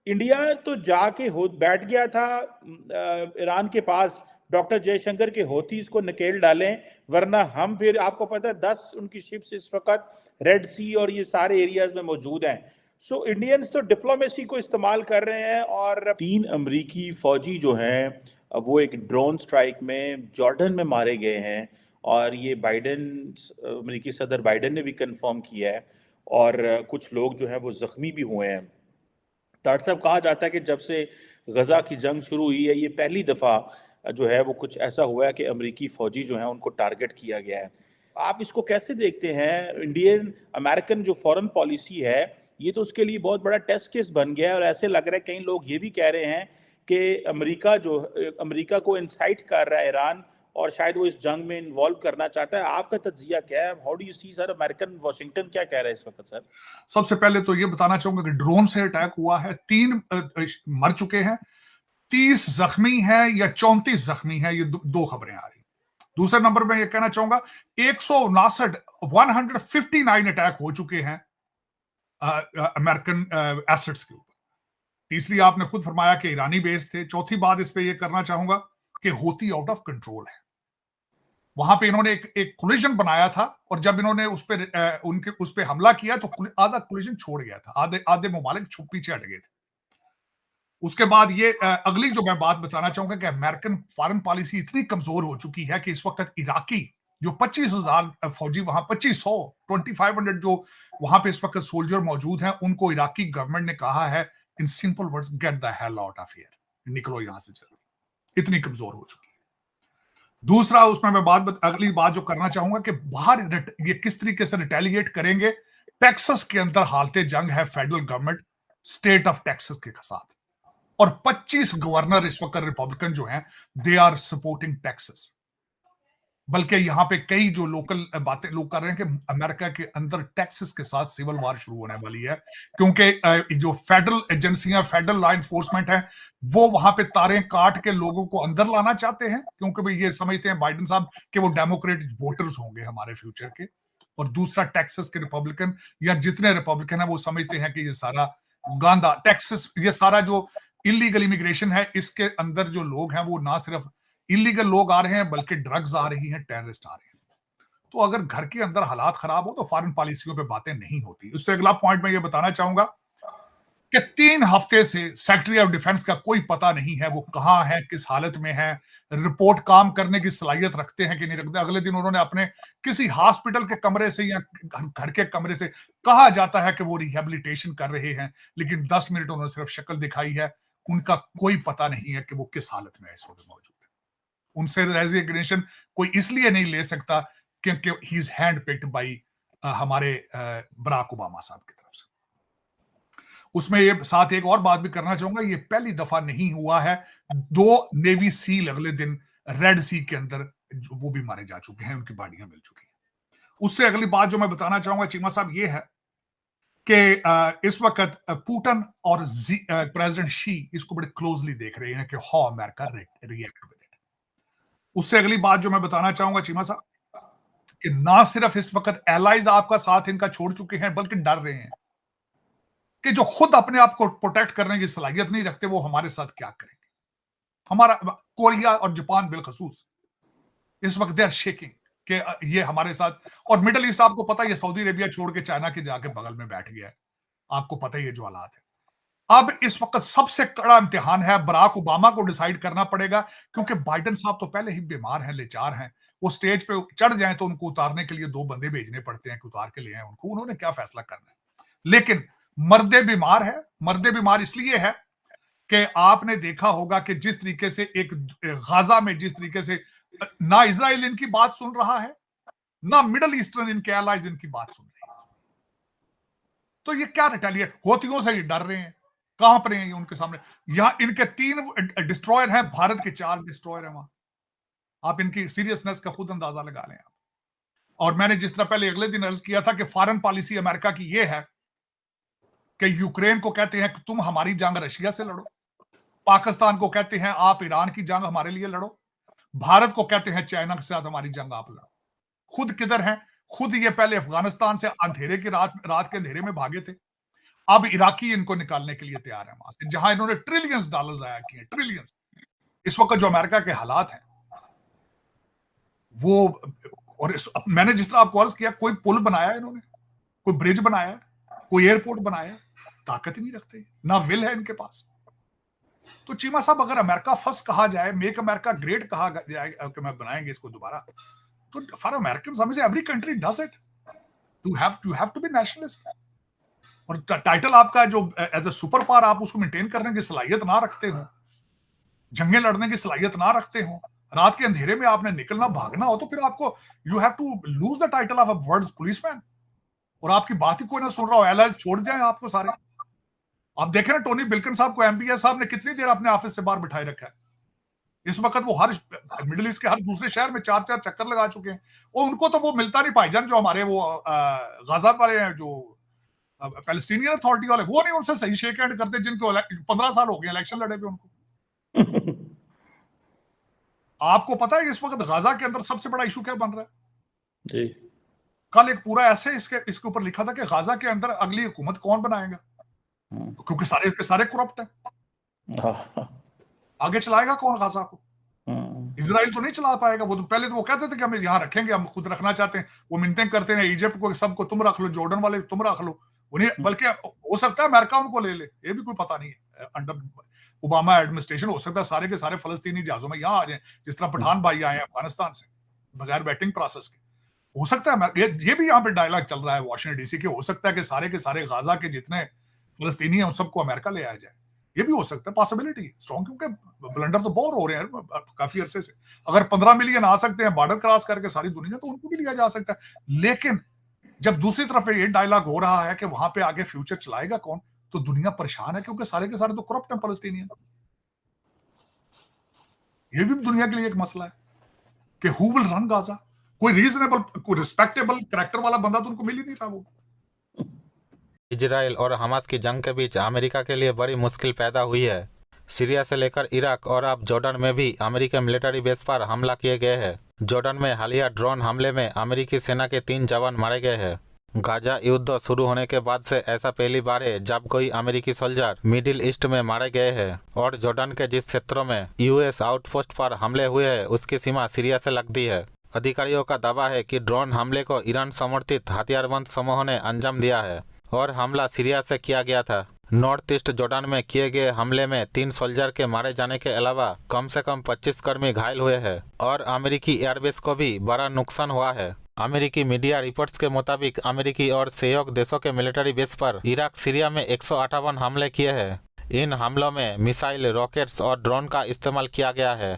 India तो जाके हो बैठ गया था ईरान के पास, डॉक्टर जयशंकर के होती इसको नकेल डालें, वरना हम फिर आपको पता है 10 उनकी शिप्स इस वक्त रेड सी और ये सारे एरियाज में मौजूद हैं। सो इंडियंस तो डिप्लोमेसी को इस्तेमाल कर रहे हैं। और 3 अमरीकी फौजी जो हैं वो एक ड्रोन स्ट्राइक में जॉर्डन में मारे गए हैं, और ये बाइडेन, अमरीकी सदर बाइडेन ने भी कंफर्म किया है। और कुछ लोग जो हैं वो जख्मी भी हुए हैं। डॉक्टर साहब, कहा जाता है कि जब से गजा की जंग शुरू हुई है, ये पहली दफ़ा जो है वो कुछ ऐसा हुआ है कि अमरीकी फ़ौजी जो हैं उनको टारगेट किया गया है। आप इसको कैसे देखते हैं? इंडियन अमेरिकन जो फॉरेन पॉलिसी है, ये तो उसके लिए बहुत बड़ा टेस्ट केस बन गया है। और ऐसे लग रहा है, कई लोग ये भी कह रहे हैं कि अमरीका को इंसाइट कर रहा है ईरान, और शायद वो इस जंग में इन्वॉल्व करना चाहता है। आपका तज्जिया क्या है? How do you see sir, American Washington क्या कह रहा है इस वक्त सर? सबसे पहले तो ये बताना चाहूंगा कि ड्रोन से अटैक हुआ है, 3 मर चुके हैं, 30 जख्मी है या 34 जख्मी है, ये दो खबरें आ रही। दूसरे नंबर में ये कहना चाहूंगा 159 159 अटैक हो चुके हैं अमेरिकन एसेट्स के ऊपर। तीसरी, आपने खुद फरमाया कि ईरानी बेस थे। चौथी बात इस पे ये करना चाहूंगा कि होती आउट ऑफ कंट्रोल है। वहां पे इन्होंने एक कोलिजन बनाया था, और जब इन्होंने उस पे हमला किया तो आधा कोलिजन छोड़ गया था, आधे आधे ममालिक छुप पीछे हट गए थे। उसके बाद ये अगली जो मैं बात बताना चाहूंगा कि अमेरिकन फॉरेन पॉलिसी इतनी कमजोर हो चुकी है कि इस वक्त इराकी जो 25,000 फौजी वहां 2500 जो वहां पे इस वक्त सोल्जर मौजूद हैं, उनको इराकी गवर्नमेंट ने कहा है in simple words, get the hell out of here, निकलो यहां से जल्दी। इतनी कमजोर हो चुकी है। दूसरा, उसमें मैं अगली बात जो करना चाहूंगा कि बाहर ये किस तरीके से रिटेलिएट करेंगे। टेक्सास के अंदर हालते जंग है federal government state of Texas के साथ, और 25 गवर्नर इस वक्त रिपब्लिकन जो हैं, दे आर सपोर्टिंग टेक्सास। बल्कि यहां पे कई जो लोकल बातें लोग कर रहे हैं कि अमेरिका के अंदर टेक्सास के साथ सिविल वार शुरू होने वाली है, क्योंकि जो फेडरल एजेंसियां, फेडरल लॉ एनफोर्समेंट है, वो वहां पे तारें काट के लोगों को अंदर लाना चाहते हैं, क्योंकि भाई ये समझते हैं बाइडेन साहब कि वो डेमोक्रेटिक वोटर्स होंगे हमारे फ्यूचर के। और दूसरा, टेक्सास के रिपब्लिकन या जितने रिपब्लिकन है वो समझते हैं कि ये सारा गांधा टेक्सास, ये सारा जो इलीगल इमिग्रेशन है, इसके अंदर जो लोग हैं वो ना सिर्फ इलीगल लोग आ रहे हैं बल्कि ड्रग्स आ रही हैं, टेररिस्ट आ रहे हैं। तो अगर घर के अंदर हालात खराब हो तो फॉरेन पॉलिसियों पे बातें नहीं होती। उससे अगला पॉइंट मैं ये बताना चाहूंगा कि 3 हफ्ते से सेक्रेटरी ऑफ डिफेंस का कोई पता नहीं है, वो कहां है, किस हालत में है, रिपोर्ट काम करने की सलाहियत रखते हैं कि नहीं रखते। अगले दिन उन्होंने अपने किसी हॉस्पिटल के कमरे से या घर के कमरे से, कहा जाता है कि वो रिहेबिलिटेशन कर रहे हैं, लेकिन 10 मिनट उन्होंने सिर्फ शक्ल दिखाई है, उनका कोई पता नहीं है कि वो किस हालत में इस वक्त मौजूद है। उनसे रेजिग्नेशन कोई इसलिए नहीं ले सकता क्योंकि he is hand picked by हमारे बराक ओबामा साहब की तरफ से। उसमें ये साथ एक और बात भी करना चाहूंगा, ये पहली दफा नहीं हुआ है, 2 नेवी सील अगले दिन रेड सी के अंदर वो भी मारे जा चुके हैं, उनकी बॉडियां मिल चुकी हैं। उससे अगली बात जो मैं बताना चाहूंगा चीमा साहब, ये है कि इस वक्त पुतिन और प्रेसिडेंट शी इसको बड़े क्लोजली देख रहे हैं कि how America react with it. उससे अगली बात जो मैं बताना चाहूंगा चीमा साहब, कि ना सिर्फ इस वक्त एलाइज आपका साथ इनका छोड़ चुके हैं, बल्कि डर रहे हैं कि जो खुद अपने आप को प्रोटेक्ट करने की सलाहियत नहीं रखते, वो हमारे साथ क्या करेंगे। हमारा कोरिया और जापान बिलखसूस इस वक्त दे आर शेकिंग कि ये हमारे साथ, और मिडल ईस्ट आपको पता है, सऊदी अरेबिया छोड़ के चाइना के जाके बगल में बैठ गया है, आपको पता ही है जो हालात है। अब इस वक्त सबसे कड़ा इम्तिहान है, बराक ओबामा को डिसाइड करना पड़ेगा, क्योंकि बाइडेन साहब तो पहले ही बीमार हैं, लाचार हैं। वो स्टेज पे चढ़ जाए तो उनको उतारने के लिए 2 बंदे भेजने पड़ते हैं कि उतार के ले आए उनको, उन्होंने क्या फैसला करना है। लेकिन मर्दे बीमार है, मर्दे बीमार इसलिए है कि आपने देखा होगा कि जिस तरीके से एक गाजा में, जिस तरीके से ना इजराइल इनकी बात सुन रहा है, ना मिडल ईस्टर्न इनके एलाइज इनकी बात सुन रहे हैं, तो ये क्या रिटेलिएट होतियों से ये डर रहे हैं, कांप रहे हैं उनके सामने। यहां इनके 3 डिस्ट्रॉयर हैं, भारत के 4 डिस्ट्रॉयर हैं वहां। आप इनकी सीरियसनेस का खुद अंदाजा लगा लें आप। और मैंने जिस तरह पहले अगले दिन अर्ज किया था कि फॉरेन पॉलिसी अमेरिका की यह है कि यूक्रेन को कहते हैं कि तुम हमारी जंग रशिया से लड़ो, पाकिस्तान को कहते हैं आप ईरान की जंग हमारे लिए लड़ो, भारत को कहते हैं चाइना के साथ हमारी जंग आप लड़ो। खुद किधर हैं? खुद ये पहले अफगानिस्तान से अंधेरे की रात के अंधेरे में भागे थे, अब इराकी इनको निकालने के लिए तैयार है वहां से, जहां इन्होंने ट्रिलियंस डॉलर्स आया किए, ट्रिलियंस। इस वक्त जो अमेरिका के हालात हैं वो, और मैंने जिस तरह आपको अर्ज किया, कोई पुल बनाया है इन्होंने, कोई ब्रिज बनाया है, कोई एयरपोर्ट बनाया है? ताकत ही नहीं रखते, ना विल है इनके पास। तो चीमा साहब, अगर अमेरिका फर्स्ट कहा जाए, मेक अमेरिका ग्रेट कहा जाए कि मैं बनाएंगे इसको दोबारा, तो फॉर अमेरिकन समझ every country does it. You have to be nationalist. और टाइटल आपका जो एज ए सुपर पावर, आप उसको मेंटेन करने की सलाहियत ना रखते हो, जंगें लड़ने की सलाहियत ना रखते हो, रात के अंधेरे में आपने निकलना भागना हो, तो फिर आपको you have to lose the title of a world's policeman. और आपकी बात ही कोई ना सुन रहा हो, एलाइज छोड़ जाए आपको सारे। आप देखें ना, टोनी बिल्किन साहब को एमपीएस साहब ने कितनी देर अपने ऑफिस से बाहर बिठाए रखा है। इस वक्त वो हर मिडिल ईस्ट के हर दूसरे शहर में 4-4 चक्कर लगा चुके हैं, और उनको तो वो मिलता नहीं भाईजान, जो हमारे वो गाजा वाले हैं, जो पैलेस्टीनियन अथॉरिटी वाले, वो नहीं उनसे सही शेक हैंड करते, जिनको 15 साल हो गए इलेक्शन लड़े हुए उनको। आपको पता है इस वक्त गाजा के अंदर सबसे बड़ा इशू क्या बन रहा है? जी। कल एक पूरा ऐसे इसके ऊपर लिखा था कि गाजा के अंदर अगली हुकूमत कौन बनाएगा, क्योंकि सारे के सारे करप्ट हैं। आगे चलाएगा कौन गाजा को? इजराइल तो नहीं चला पाएगा। वो तो पहले तो वो कहते थे कि हम यहाँ रखेंगे, हम खुद रखना चाहते हैं, वो मिन्नतें करते हैं इजिप्ट को, सबको तुम रख लो, जॉर्डन वाले तुम रख लो, उन्हें, बल्कि हो सकता है अमेरिका उनको ले ले, ये भी कोई पता नहीं है। अंडर ओबामा एडमिनिस्ट्रेशन हो सकता है सारे के सारे फलस्तीनी जहाजों में यहाँ आ जाए, जिस तरह पठान भाई आए हैं अफगानिस्तान से बगैर वेटिंग प्रोसेस के। हो सकता है ये भी यहाँ पे डायलॉग चल रहा है वाशिंगटन डीसी के, हो सकता है कि सारे के सारे गाजा के जितने फलस्तीनी हैं उन सबको अमेरिका ले आया जाए। ये भी हो सकता है, पॉसिबिलिटी स्ट्रॉन्ग, क्योंकि ब्लंडर तो बोर हो रहे हैं काफी अरसे से। अगर 15 मिलियन आ सकते हैं बॉर्डर क्रॉस करके सारी दुनिया, तो उनको भी लिया जा सकता है। लेकिन जब दूसरी तरफ ये डायलॉग हो रहा है कि वहां पे आगे फ्यूचर चलाएगा कौन, तो दुनिया परेशान है, क्योंकि सारे के सारे तो करप्ट हैं फलस्तीनियन। ये भी दुनिया के लिए एक मसला है कि हु विल रन गाजा। कोई रीजनेबल, कोई रिस्पेक्टेबल कैरेक्टर वाला बंदा तो उनको मिल ही नहीं रहा। वो इजराइल और हमास की जंग के बीच अमेरिका के लिए बड़ी मुश्किल पैदा हुई है। सीरिया से लेकर इराक और अब जॉर्डन में भी अमेरिकी मिलिट्री बेस पर हमला किए गए हैं। जॉर्डन में हालिया ड्रोन हमले में अमेरिकी सेना के 3 जवान मारे गए हैं। गाजा युद्ध शुरू होने के बाद से ऐसा पहली बार है जब कोई अमेरिकी सोल्जर मिडिल ईस्ट में मारे गए हैं। और जॉर्डन के जिस क्षेत्रों में यूएस आउटपोस्ट पर हमले हुए हैं उसकी सीमा सीरिया से लगती है। अधिकारियों का दावा है कि ड्रोन हमले को ईरान समर्थित हथियारबंद समूहों ने अंजाम दिया है और हमला सीरिया से किया गया था। नॉर्थ ईस्ट जॉर्डन में किए गए हमले में 3 सोल्जर के मारे जाने के अलावा कम से कम 25 कर्मी घायल हुए हैं और अमेरिकी एयरबेस को भी बड़ा नुकसान हुआ है। अमेरिकी मीडिया रिपोर्ट्स के मुताबिक अमेरिकी और सहयोग देशों के मिलिट्री बेस पर इराक सीरिया में 158 हमले किए हैं। इन हमलों में मिसाइल, रॉकेट्स और ड्रोन का इस्तेमाल किया गया है।